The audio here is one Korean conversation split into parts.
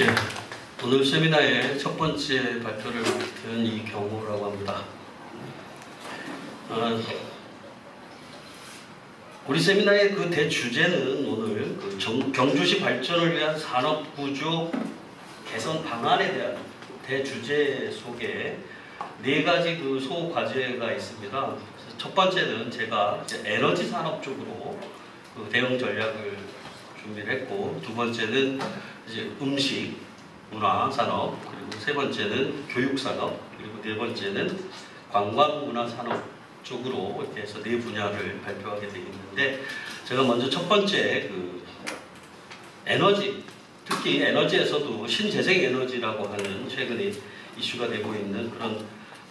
예, 오늘 세미나의 첫 번째 발표를 맡은 이경호라고 합니다. 우리 세미나의 그 대주제는 오늘 그 경주시 발전을 위한 산업구조 개선 방안에 대한 대주제 속에 네 가지 그 소과제가 있습니다. 첫 번째는 제가 이제 에너지 산업 쪽으로 그 대응 전략을 준비를 했고, 두 번째는 이제 음식, 문화 산업, 그리고 세 번째는 교육 산업, 그리고 네 번째는 관광 문화 산업 쪽으로 이렇게 해서 네 분야를 발표하게 되어 있는데, 제가 먼저 첫 번째 그 에너지, 특히 에너지에서도 신재생 에너지라고 하는 최근에 이슈가 되고 있는 그런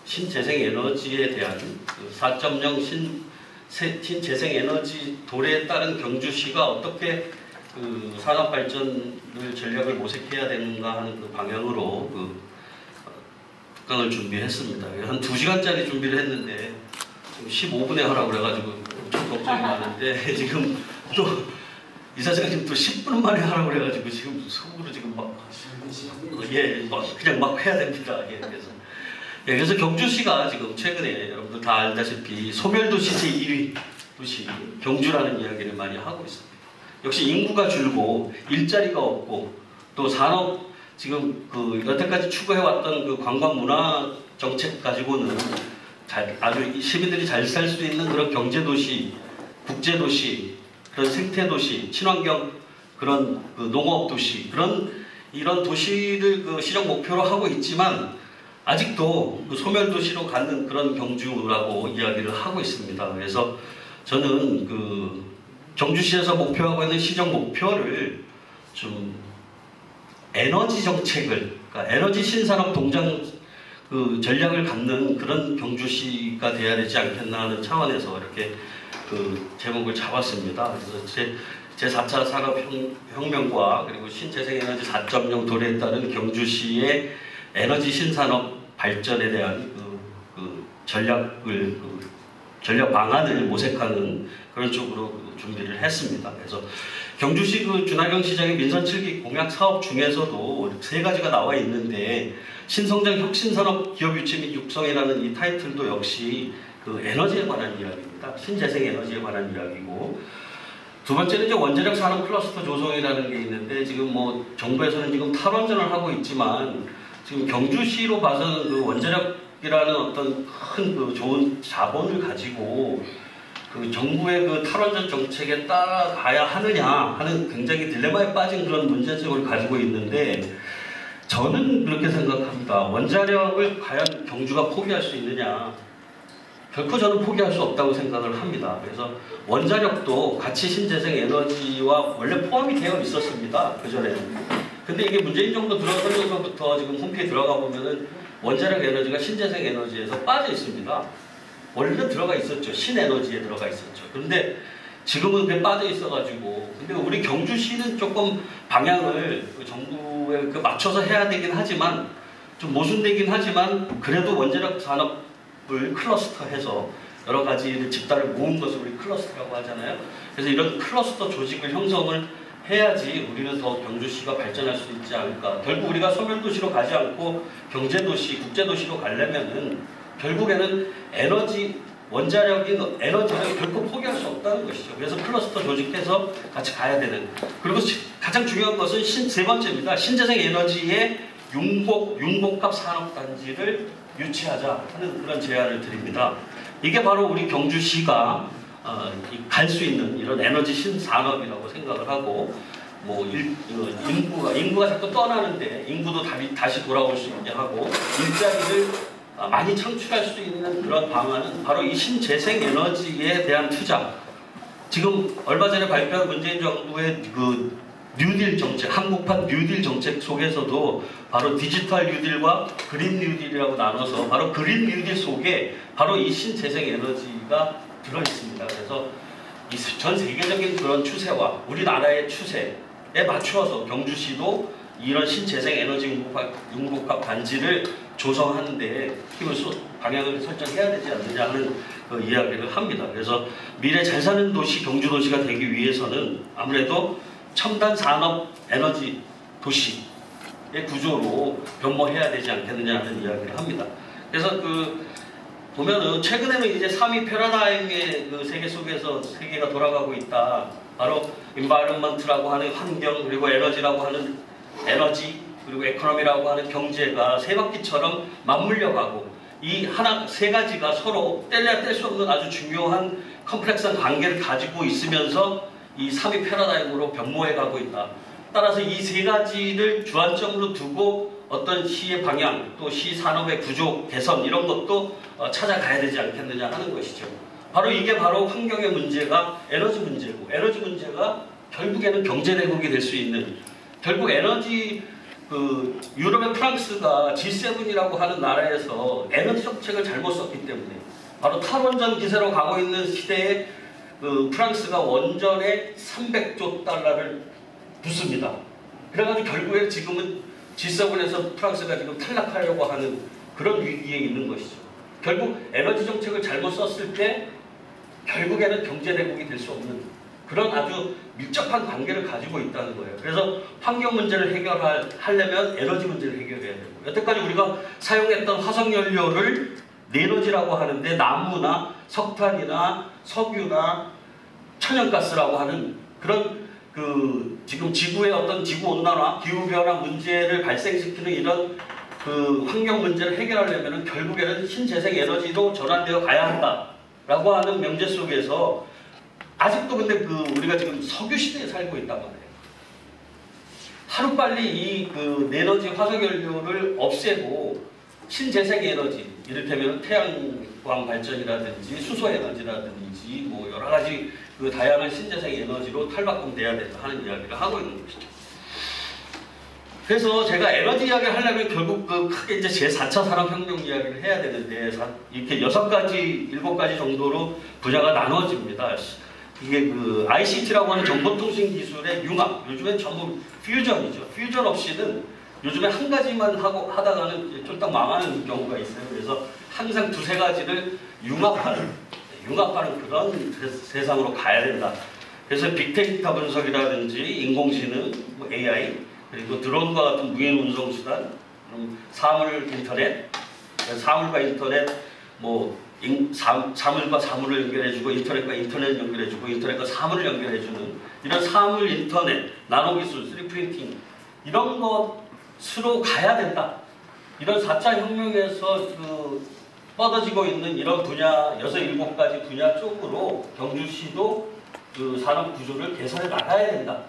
신재생 에너지에 대한 그 4.0 신재생 에너지 도래에 따른 경주시가 어떻게 그 산업 발전을 전략을 모색해야 되는가 하는 그 방향으로 그 특강을 준비했습니다. 한 2시간짜리 준비를 했는데 15분에 하라고 그래가지고 엄청 걱정이 많은데 지금 또 이사장님 또 10분 만에 하라고 그래가지고 지금 속으로 지금 막 그냥 막 해야 됩니다. 그래서 경주시가 지금 최근에 여러분들 다 알다시피 소멸도시 제1위 도시 경주라는 이야기를 많이 하고 있습니다. 역시 인구가 줄고 일자리가 없고 또 산업 지금 그 여태까지 추구해왔던 그 관광 문화 정책 가지고는 아주 시민들이 잘 살 수 있는 그런 경제도시, 국제도시, 그런 생태도시, 친환경 그런 그 농업도시 이런 도시를 그 시정 목표로 하고 있지만 아직도 그 소멸도시로 가는 그런 경주라고 이야기를 하고 있습니다. 그래서 저는 그 경주시에서 목표하고 있는 시정 목표를 좀 에너지 정책을, 그러니까 에너지 신산업 동장 그 전략을 갖는 그런 경주시가 돼야 되지 않겠나 하는 차원에서 이렇게 그 제목을 잡았습니다. 그래서 제4차 산업혁명과 그리고 신재생에너지 4.0 도래에 따른 경주시의 에너지 신산업 발전에 대한 그 전략 방안을 모색하는 그런 쪽으로 준비를 했습니다. 그래서 경주시 그 준하경 시장의 민선 7기 공약 사업 중에서도 3가지가 나와 있는데 신성장 혁신산업 기업 유치 및 육성이라는 이 타이틀도 역시 그 에너지에 관한 이야기입니다. 신재생 에너지에 관한 이야기고, 두 번째는 이제 원자력 산업 클러스터 조성이라는 게 있는데 지금 뭐 정부에서는 지금 탈원전을 하고 있지만 지금 경주시로 봐서는 그 원자력이라는 어떤 큰 그 좋은 자본을 가지고 그 정부의 그 탈원전 정책에 따라가야 하느냐 하는 굉장히 딜레마에 빠진 그런 문제점을 가지고 있는데, 저는 그렇게 생각합니다. 원자력을 과연 경주가 포기할 수 있느냐? 결코 저는 포기할 수 없다고 생각을 합니다. 그래서 원자력도 같이 신재생 에너지와 원래 포함이 되어 있었습니다. 그전에는. 근데 이게 문재인 정부 들어서면서부터 지금 홈페이지 들어가 보면은 원자력 에너지가 신재생 에너지에서 빠져 있습니다. 원래는 들어가 있었죠. 신에너지에 들어가 있었죠. 그런데 지금은 그게 빠져 있어가지고, 근데 우리 경주시는 조금 방향을 그 정부에 그 맞춰서 해야 되긴 하지만 좀 모순되긴 하지만 그래도 원자력 산업을 클러스터해서 여러 가지를 집단을 모은 것을 우리 클러스터라고 하잖아요. 그래서 이런 클러스터 조직을 형성을 해야지 우리는 더 경주시가 발전할 수 있지 않을까. 결국 우리가 소멸도시로 가지 않고 경제도시, 국제도시로 가려면은 결국에는 원자력인 에너지를 결코 포기할 수 없다는 것이죠. 그래서 클러스터 조직해서 같이 가야 되는. 그리고 가장 중요한 것은 세 번째입니다. 신재생 에너지의 융복합 산업단지를 유치하자 하는 그런 제안을 드립니다. 이게 바로 우리 경주시가 갈 수 있는 이런 에너지 신산업이라고 생각을 하고, 뭐 인구가 자꾸 떠나는데 인구도 다시 돌아올 수 있게 하고 일자리를 많이 창출할 수 있는 그런 방안은 바로 이 신재생 에너지에 대한 투자. 지금 얼마 전에 발표한 문재인 정부의 그 뉴딜 정책, 한국판 뉴딜 정책 속에서도 바로 디지털 뉴딜과 그린 뉴딜이라고 나눠서 바로 그린 뉴딜 속에 바로 이 신재생 에너지가 들어 있습니다. 그래서 이 전 세계적인 그런 추세와 우리나라의 추세에 맞추어서 경주시도 이런 신재생 에너지 융복합 단지를 조성하는데 방향을 설정해야 되지 않느냐 하는 그 이야기를 합니다. 그래서 미래 잘 사는 도시 경주도시가 되기 위해서는 아무래도 첨단 산업 에너지 도시 구조로 변모해야 되지 않겠느냐 하는 이야기를 합니다. 그래서 보면은 최근에는 이제 3위 패러다임의 세계 속에서 세계가 돌아가고 있다. 바로 environment라고 하는 환경, 그리고 에너지라고 하는 에너지, 그리고 에코노미라고 하는 경제가 세 바퀴처럼 맞물려 가고 이 세 가지가 서로 뗄래야 뗄 수 없는 아주 중요한 컴플렉스한 관계를 가지고 있으면서 이 3위 패러다임으로 변모해 가고 있다. 따라서 이 세 가지를 주안점으로 두고 어떤 시의 방향, 또 시 산업의 구조 개선 이런 것도 찾아가야 되지 않겠느냐 하는 것이죠. 바로 이게 바로 환경의 문제가 에너지 문제고, 에너지 문제가 결국에는 경제 대국이 될 수 있는, 결국 에너지 유럽의 프랑스가 G7이라고 하는 나라에서 에너지 정책을 잘못 썼기 때문에 바로 탈원전 기세로 가고 있는 시대에 프랑스가 원전에 300조 달러를 붓습니다. 그래가지고 결국에 지금은 G7에서 프랑스가 지금 탈락하려고 하는 그런 위기에 있는 것이죠. 결국 에너지 정책을 잘못 썼을 때 결국에는 경제대국이 될 수 없는 그런 아주 밀접한 관계를 가지고 있다는 거예요. 그래서 환경 문제를 해결하려면 에너지 문제를 해결해야 되고, 여태까지 우리가 사용했던 화석연료를 내에너지라고 하는데 나무나 석탄이나 석유나 천연가스라고 하는 그런 지금 지구의 어떤 지구온난화, 기후변화 문제를 발생시키는 이런 환경 문제를 해결하려면 결국에는 신재생 에너지로 전환되어 가야 한다라고 하는 명제 속에서 아직도 근데 우리가 지금 석유 시대에 살고 있단 말이에요. 하루빨리 이 내에너지 화석연료를 없애고 신재생 에너지, 이를테면 태양광 발전이라든지 수소에너지라든지 뭐 여러 가지 다양한 신재생 에너지로 탈바꿈돼야 된다 하는 이야기를 하고 있는 것이죠. 그래서 제가 에너지 이야기를 하려면 결국 크게 이제 제4차 산업혁명 이야기를 해야 되는데 이렇게 6가지, 7가지 정도로 분야가 나눠집니다. 이게 ICT라고 하는 정보통신 기술의 융합, 요즘엔 전부 퓨전이죠. 퓨전 없이는 요즘에 한 가지만 하다가는 쫄딱 망하는 경우가 있어요. 그래서 항상 두세 가지를 융합하는 그런 세상으로 가야 된다. 그래서 빅데이터 분석이라든지 인공지능, AI, 그리고 드론과 같은 무인 운송 수단, 사물 인터넷, 사물과 인터넷, 사물과 사물을 연결해주고 인터넷과 인터넷을 연결해주고 인터넷과 사물을 연결해주는 이런 사물 인터넷, 나노기술, 3프린팅 이런 것으로 가야 된다. 이런 4차 혁명에서 뻗어지고 있는 이런 분야 6, 7가지 분야 쪽으로 경주시도 산업 구조를 개선해 나가야 된다.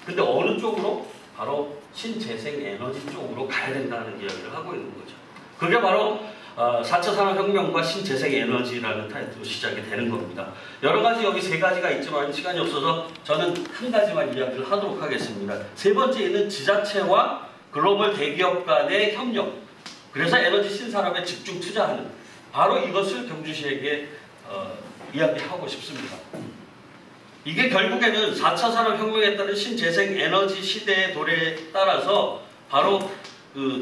근데 어느 쪽으로? 바로 신재생 에너지 쪽으로 가야 된다는 이야기를 하고 있는 거죠. 그게 바로 4차 산업혁명과 신재생 에너지라는 타이틀로 시작이 되는 겁니다. 여러 가지 여기 3가지가 있지만 시간이 없어서 저는 한 가지만 이야기를 하도록 하겠습니다. 세 번째는 지자체와 글로벌 대기업 간의 협력, 그래서 에너지 신산업에 집중 투자하는, 바로 이것을 경주시에게 이야기하고 싶습니다. 이게 결국에는 4차 산업혁명에 따른 신재생 에너지 시대의 도래에 따라서 바로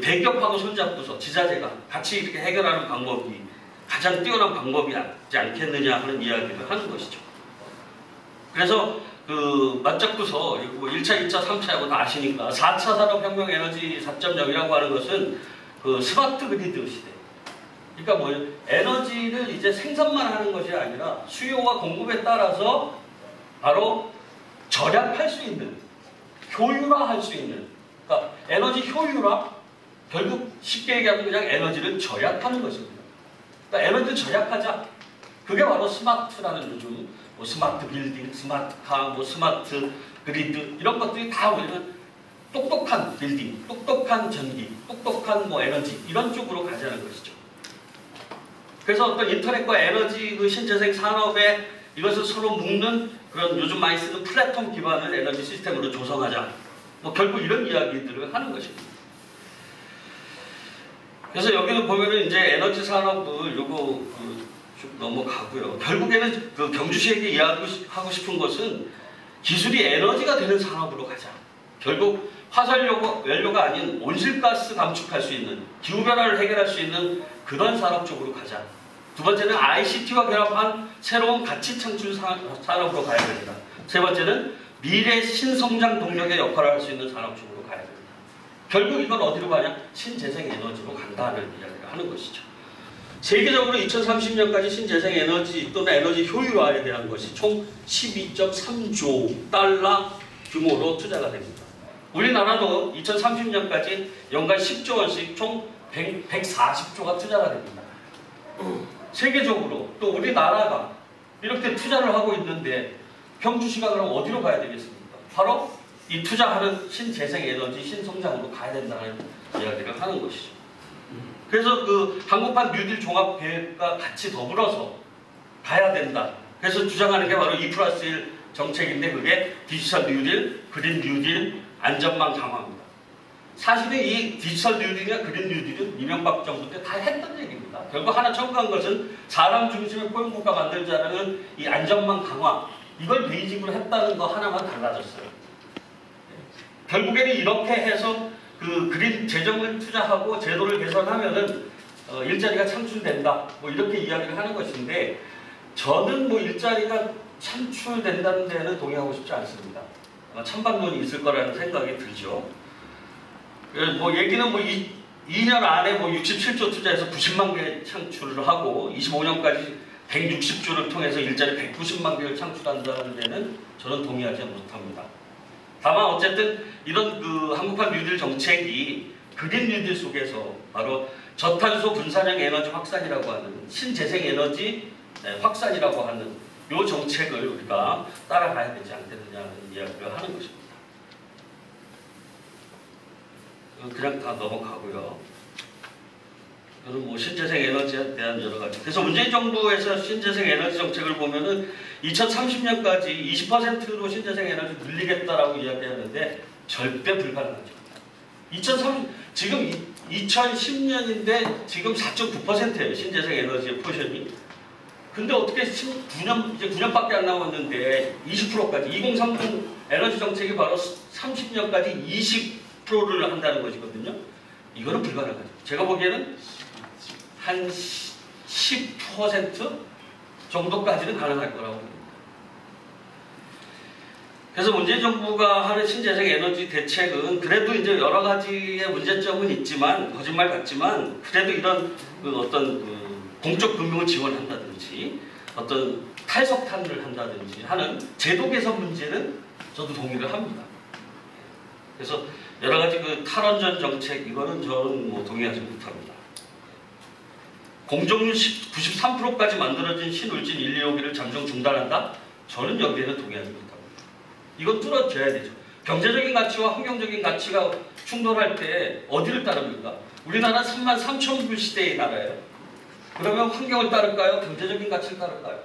대기업하고 손잡고서 지자체가 같이 이렇게 해결하는 방법이 가장 뛰어난 방법이지 않겠느냐 하는 이야기를 하는 것이죠. 그래서 맞잡고서 1차, 2차, 3차하고 다 아시니까 4차 산업혁명 에너지 4.0이라고 하는 것은 스마트 그리드 시대. 그러니까 에너지를 이제 생산만 하는 것이 아니라 수요와 공급에 따라서 바로 절약할 수 있는, 효율화할 수 있는, 그러니까 에너지 효율화, 결국 쉽게 얘기하면 그냥 에너지를 절약하는 것입니다. 그러니까 에너지를 절약하자. 그게 바로 스마트라는 요즘 스마트 빌딩, 스마트카, 스마트 그리드 이런 것들이 다 우리는 똑똑한 빌딩, 똑똑한 전기, 똑똑한 에너지 이런 쪽으로 가자는 것이죠. 그래서 어떤 인터넷과 에너지 신재생 산업에 이것을 서로 묶는 그런 요즘 많이 쓰는 플랫폼 기반을 에너지 시스템으로 조성하자. 결국 이런 이야기들을 하는 것입니다. 그래서 여기는 보면은 이제 에너지 산업을 요거 쭉 넘어가고요. 결국에는 경주시에게 이야기하고 싶은 것은 기술이 에너지가 되는 산업으로 가자. 결국 화석연료가 아닌 온실가스 감축할 수 있는, 기후변화를 해결할 수 있는 그런 산업 쪽으로 가자. 두 번째는 ICT와 결합한 새로운 가치 창출 산업으로 가야 됩니다. 세 번째는 미래 신성장 동력의 역할을 할 수 있는 산업 쪽으로 가야 됩니다. 결국 이건 어디로 가냐? 신재생에너지로 간다는 이야기를 하는 것이죠. 세계적으로 2030년까지 신재생에너지 또는 에너지 효율화에 대한 것이 총 12.3조 달러 규모로 투자가 됩니다. 우리나라도 2030년까지 연간 10조 원씩 총 140조가 투자가 됩니다. 세계적으로 또 우리나라가 이렇게 투자를 하고 있는데 경주시가 그럼 어디로 가야 되겠습니까? 바로 이 투자하는 신재생에너지 신성장으로 가야 된다는 이야기를 하는 것이죠. 그래서 그 한국판 뉴딜 종합계획과 같이 더불어서 가야 된다. 그래서 주장하는 게 바로 2+1 정책인데 그게 디지털 뉴딜, 그린 뉴딜, 안전망 강화입니다. 사실은 이 디지털 뉴딜이나 그린 뉴딜은 이명박 정부 때 다 했던 얘기입니다. 결국 하나 첨가한 것은 사람 중심의 포용국가 만들자는 이 안전망 강화, 이걸 베이징으로 했다는 거 하나만 달라졌어요. 결국에는 이렇게 해서 그 그린 재정을 투자하고 제도를 개선하면은 일자리가 창출된다. 뭐 이렇게 이야기를 하는 것인데 저는 뭐 일자리가 창출된다는 데는 동의하고 싶지 않습니다. 아마 찬반론이 있을 거라는 생각이 들죠. 뭐 얘기는 뭐 2년 안에 뭐 67조 투자해서 90만 개 창출을 하고 25년까지 160조를 통해서 일자리 190만 개를 창출한다는 데는 저는 동의하지 못합니다. 다만 어쨌든 이런 그 한국판 뉴딜 정책이 그린 뉴딜 속에서 바로 저탄소 분산형 에너지 확산이라고 하는 신재생 에너지 확산이라고 하는 이 정책을 우리가 따라가야 되지 않겠느냐는 이야기를 하는 것입니다. 그냥 다 넘어가고요. 저는 뭐 신재생 에너지에 대한 여러 가지. 그래서 문재인 정부에서 신재생 에너지 정책을 보면은 2030년까지 20%로 신재생 에너지 늘리겠다라고 이야기하는데 절대 불가능하죠. 지금 2010년인데 지금 4.9%예요. 신재생 에너지의 포션이. 근데 어떻게 9년, 이제 9년밖에 안 남았는데 20%까지 2030 에너지 정책이 바로 30년까지 20%를 한다는 것이거든요. 이거는 불가능하죠. 제가 보기에는 한 10% 정도까지는 가능할 거라고 봅니다. 그래서 문재인 정부가 하는 신재생 에너지 대책은 그래도 이제 여러 가지의 문제점은 있지만 거짓말 같지만 그래도 이런 그 어떤 공적 금융을 지원한다든지 어떤 탈석탄을 한다든지 하는 제도 개선 문제는 저도 동의를 합니다. 그래서 여러 가지 그 탈원전 정책 이거는 저는 뭐 동의하지 못합니다. 공정률 93%까지 만들어진 신울진 1, 2호기를 잠정 중단한다? 저는 여기에는 동의하지 못합니다. 이건 뚫어져야 되죠. 경제적인 가치와 환경적인 가치가 충돌할 때 어디를 따릅니까? 우리나라 33,000불 시대의 나라예요. 그러면 환경을 따를까요? 경제적인 가치를 따를까요?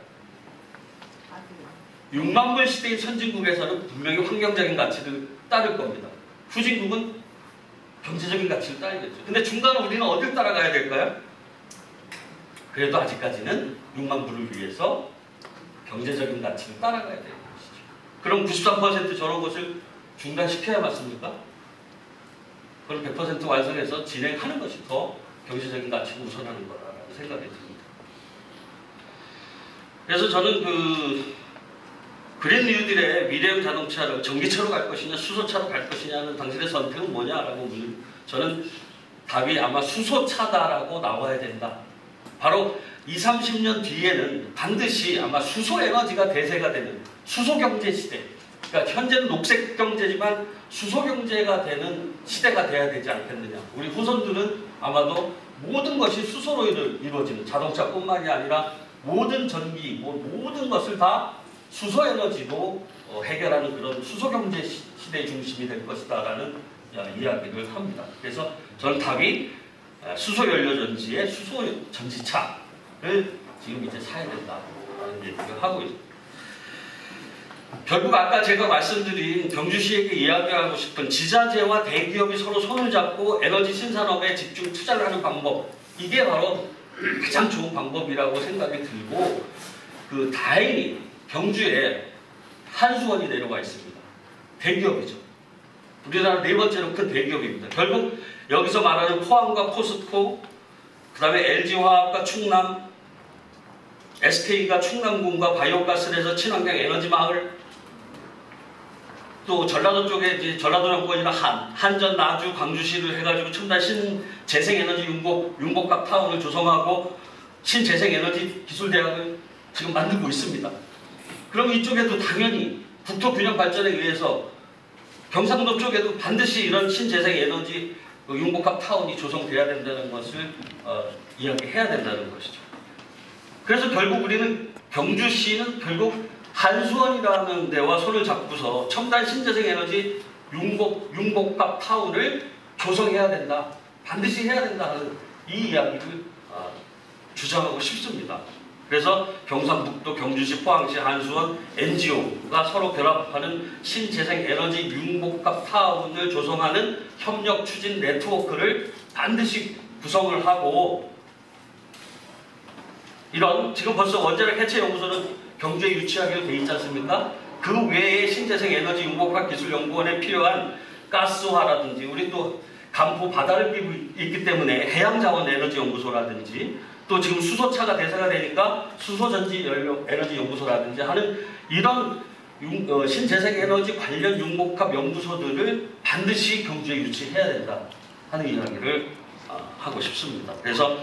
6만 불 시대의 선진국에서는 분명히 환경적인 가치를 따를 겁니다. 후진국은 경제적인 가치를 따르겠죠. 근데 중간에 우리는 어딜 따라가야 될까요? 그래도 아직까지는 6만 불을 위해서 경제적인 가치를 따라가야 되는 것이죠. 그럼 93% 저런 것을 중단시켜야 맞습니까? 그럼 100% 완성해서 진행하는 것이 더 경제적인 가치를 우선하는 거라는 생각이 듭니다. 그래서 저는 그린 뉴딜의 미래형 자동차를 전기차로 갈 것이냐 수소차로 갈 것이냐는 당신의 선택은 뭐냐라고 묻는 저는 답이 아마 수소차다라고 나와야 된다. 바로 20, 30년 뒤에는 반드시 아마 수소 에너지가 대세가 되는 수소 경제 시대. 그러니까 현재는 녹색 경제지만 수소 경제가 되는 시대가 돼야 되지 않겠느냐. 우리 후손들은 아마도 모든 것이 수소로 이루어지는 자동차뿐만이 아니라 모든 전기, 모든 것을 다 수소 에너지로 해결하는 그런 수소 경제 시대의 중심이 될 것이다라는 이야기를 합니다. 그래서 저는 답이 수소 연료전지의 수소 전지차를 지금 이제 사야 된다라는 얘기를 하고 있습니다. 결국 아까 제가 말씀드린 경주시에게 이야기하고 싶은 지자체와 대기업이 서로 손을 잡고 에너지 신산업에 집중 투자를 하는 방법, 이게 바로 가장 좋은 방법이라고 생각이 들고 다행히 경주에 한수원이 내려와 있습니다. 대기업이죠. 우리나라 네 번째로 큰 대기업입니다. 결국 여기서 말하는 포항과 포스코, 그 다음에 LG화학과 충남, SK가 충남군과 바이오가스를 해서 친환경 에너지 마을, 또 전라도 쪽에 이제 전라도 정권이나 한전, 나주, 광주시를 해가지고 첨단 신재생에너지 융복합 타운을 조성하고 신재생에너지 기술대학을 지금 만들고 있습니다. 그럼 이쪽에도 당연히 국토균형 발전에 의해서 경상도 쪽에도 반드시 이런 신재생에너지 융복합 타운이 조성돼야 된다는 것을 이야기해야 된다는 것이죠. 그래서 결국 우리는 경주시는 결국 한수원이라는 데와 손을 잡고서 첨단 신재생에너지 융복합 타운을 조성해야 된다. 반드시 해야 된다 하는 이 이야기를 주장하고 싶습니다. 그래서 경상북도, 경주시, 포항시, 한수원, NGO가 서로 결합하는 신재생에너지 융복합 타운을 조성하는 협력 추진 네트워크를 반드시 구성을 하고, 이런 지금 벌써 원자력 해체 연구소는 경주에 유치하기로 돼 있지 않습니까? 그 외에 신재생에너지 융복합 기술연구원에 필요한 가스화라든지, 우리 또 간포 바다를 끼고 있기 때문에 해양자원에너지연구소라든지, 또 지금 수소차가 대세가 되니까 수소전지에너지연구소라든지 하는 이런 신재생에너지 관련 융복합 연구소들을 반드시 경주에 유치해야 된다 하는 이야기를 하고 싶습니다. 그래서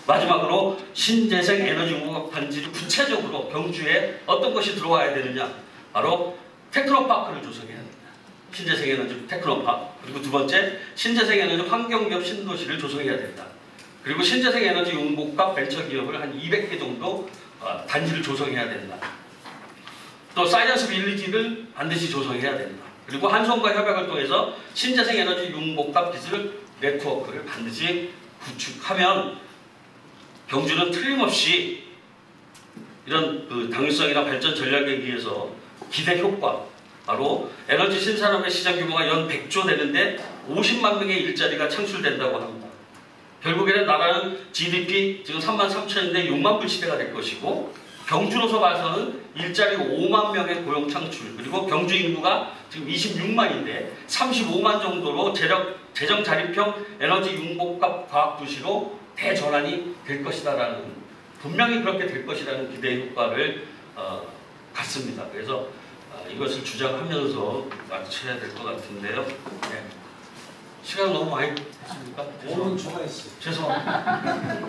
마지막으로 신재생에너지 융복합 단지를 구체적으로 경주에 어떤 것이 들어와야 되느냐, 바로 테크노파크를 조성해야 된다. 신재생에너지 테크노파크. 그리고 두 번째, 신재생에너지 환경기업 신도시를 조성해야 된다. 그리고 신재생에너지 융복합 벤처기업을 한 200개 정도 단지를 조성해야 된다. 또 사이언스 빌리지를 반드시 조성해야 된다. 그리고 한수원과 협약을 통해서 신재생에너지 융복합 기술 네트워크를 반드시 구축하면 경주는 틀림없이 이런 당위성이나 발전 전략에 의해서 기대 효과, 바로 에너지 신산업의 시장 규모가 연 100조 되는데 50만 명의 일자리가 창출된다고 합니다. 결국에는 나라는 GDP 지금 33,000인데 6만 불 시대가 될 것이고, 경주로서 봐서는 일자리 5만 명의 고용 창출, 그리고 경주 인구가 지금 26만인데 35만 정도로 재정 자립형 에너지 융복합 과학도시로 대전환이 될 것이다라는, 분명히 그렇게 될 것이라는 기대 효과를 갖습니다. 그래서 이것을 주장하면서 마쳐야 될 것 같은데요. 네. 시간 너무 많이 했습니까? 오늘 좋아했어요. 죄송합니다.